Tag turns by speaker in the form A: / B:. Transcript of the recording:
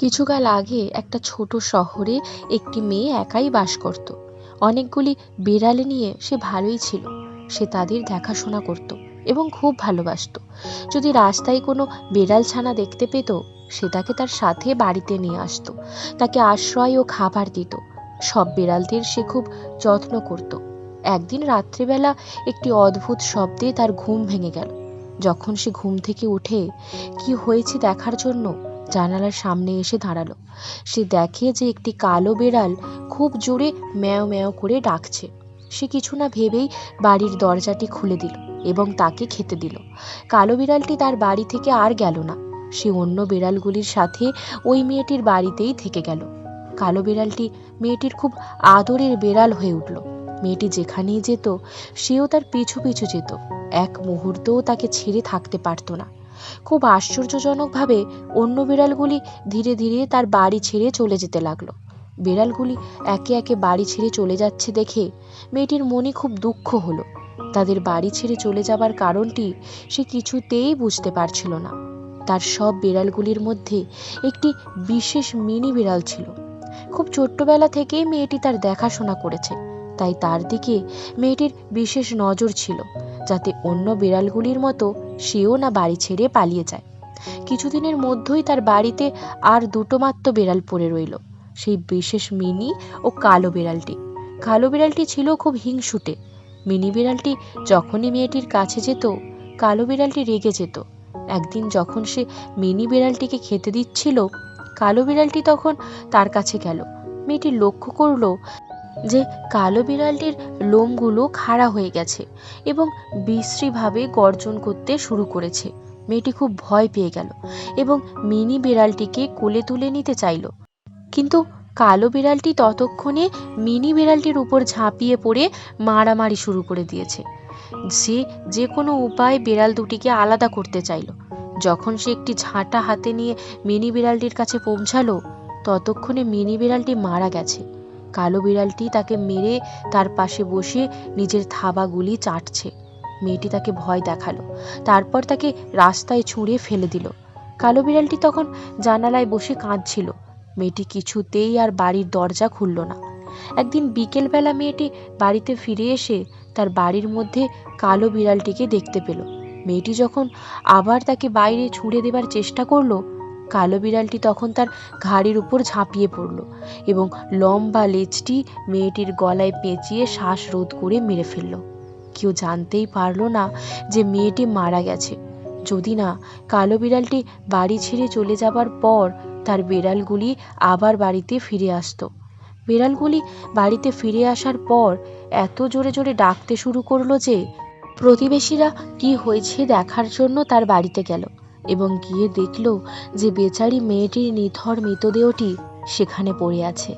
A: কিছুকাল আগে একটা ছোট শহরে একটি মেয়ে একাই বাস করত। অনেকগুলি বিড়াল নিয়ে সে ভালোই ছিল। সে তাদের দেখাশোনা করত এবং খুব ভালোবাসতো। যদি রাস্তায় কোনো বিড়াল ছানা দেখতে পেত, সে তাকে তার সাথে বাড়িতে নিয়ে আসতো, তাকে আশ্রয় ও খাবার দিত। সব বিড়ালদের সে খুব যত্ন করত। একদিন রাত্রিবেলা একটি অদ্ভুত শব্দে তার ঘুম ভেঙে গেল। যখন সে ঘুম থেকে উঠে কি হয়েছে দেখার জন্য জানালার সামনে এসে দাঁড়ালো, সে দেখে যে একটি কালো বিড়াল খুব জোরে ম্যাও ম্যাও করে ডাকছে। সে কিছু না ভেবেই বাড়ির দরজাটি খুলে দিল এবং তাকে খেতে দিল। কালো বিড়ালটি তার বাড়ি থেকে আর গেল না। সে অন্য বিড়ালগুলির সাথে ওই মেয়েটির বাড়িতেই থেকে গেল। কালো বিড়ালটি মেয়েটির খুব আদরের বিড়াল হয়ে উঠল। মেয়েটি যেখানেই যেত সেও তার পিছু পিছু যেত। এক মুহূর্তও তাকে ছেড়ে থাকতে পারত না। খুব আশ্চর্যজনকভাবে অন্য বিড়ালগুলি ধীরে ধীরে তার বাড়ি ছেড়ে চলে যেতে লাগলো। বিড়ালগুলি একে একে বাড়ি ছেড়ে চলে যাচ্ছে দেখে মেয়েটির মনে খুব দুঃখ হলো। তাদের বাড়ি ছেড়ে চলে যাবার কারণটি সে কিছুতেই বুঝতে পারছিল না। তার সব বিড়ালগুলির মধ্যে একটি বিশেষ মিনি বিড়াল ছিল। খুব ছোট্টবেলা থেকেই মেয়েটি তার দেখাশোনা করেছে, তাই তার দিকে মেয়েটির বিশেষ নজর ছিল, যাতে অন্য বিড়ালগুলির মতো সেও না বাড়ি ছেড়ে পালিয়ে যায়। কিছুদিনের মধ্যেই তার বাড়িতে আর দুটো মাত্র বিড়াল পড়ে রইল, সেই বিশেষ মিনি ও কালো বিড়ালটি। কালো বিড়ালটি ছিল খুব হিংসুটে। মিনি বিড়ালটি যখনই মেয়েটির কাছে যেত, কালো বিড়ালটি রেগে যেত। একদিন যখন সে মিনি বিড়ালটিকে খেতে দিচ্ছিল, কালো বিড়ালটি তখন তার কাছে গেল। মেয়েটি লক্ষ্য করলো যে কালো বিড়ালটির লোমগুলো খাড়া হয়ে গেছে এবং বিশ্রীভাবে গর্জন করতে শুরু করেছে। মেয়েটি খুব ভয় পেয়ে গেল এবং মিনি বিড়ালটিকে কোলে তুলে নিতে চাইল। কিন্তু কালো বিড়ালটি ততক্ষণে মিনি বিড়ালটির উপর ঝাঁপিয়ে পড়ে মারামারি শুরু করে দিয়েছে। সে যে কোনো উপায়ে বিড়াল দুটিকে আলাদা করতে চাইল। যখন সে একটি ঝাঁটা হাতে নিয়ে মিনি বিড়ালটির কাছে পৌঁছালো, ততক্ষণে মিনি বিড়ালটি মারা গেছে। কালো বিড়ালটি তাকে মেরে তার পাশে বসে নিজের থাবাগুলি চাটছে। মেয়েটি তাকে ভয় দেখালো, তারপর তাকে রাস্তায় ছুঁড়ে ফেলে দিল। কালো বিড়ালটি তখন জানালায় বসে কাঁদছিল। মেয়েটি কিছুতেই আর বাড়ির দরজা খুলল না। একদিন বিকেলবেলা মেয়েটি বাড়িতে ফিরে এসে তার বাড়ির মধ্যে কালো বিড়ালটিকে দেখতে পেল। মেয়েটি যখন আবার তাকে বাইরে ছুঁড়ে দেবার চেষ্টা করলো, কালো বিড়ালটি তখন তার ঘাড়ের উপর ঝাঁপিয়ে পড়ল এবং লম্বা লেজটি মেয়েটির গলায় পেঁচিয়ে শ্বাসরোধ করে মেরে ফেলল। কেউ জানতেই পারল না যে মেয়েটি মারা গেছে, যদি না কালো বিড়ালটি বাড়ি ছেড়ে চলে যাবার পর তার বিড়ালগুলি আবার বাড়িতে ফিরে আসতো। বিড়ালগুলি বাড়িতে ফিরে আসার পর এত জোরে জোরে ডাকতে শুরু করলো যে প্রতিবেশীরা কি হয়েছে দেখার জন্য তার বাড়িতে গেল এবং গিয়ে দেখল যে বেচারি মেয়েটির নিথর মৃতদেহটি সেখানে পড়ে আছে।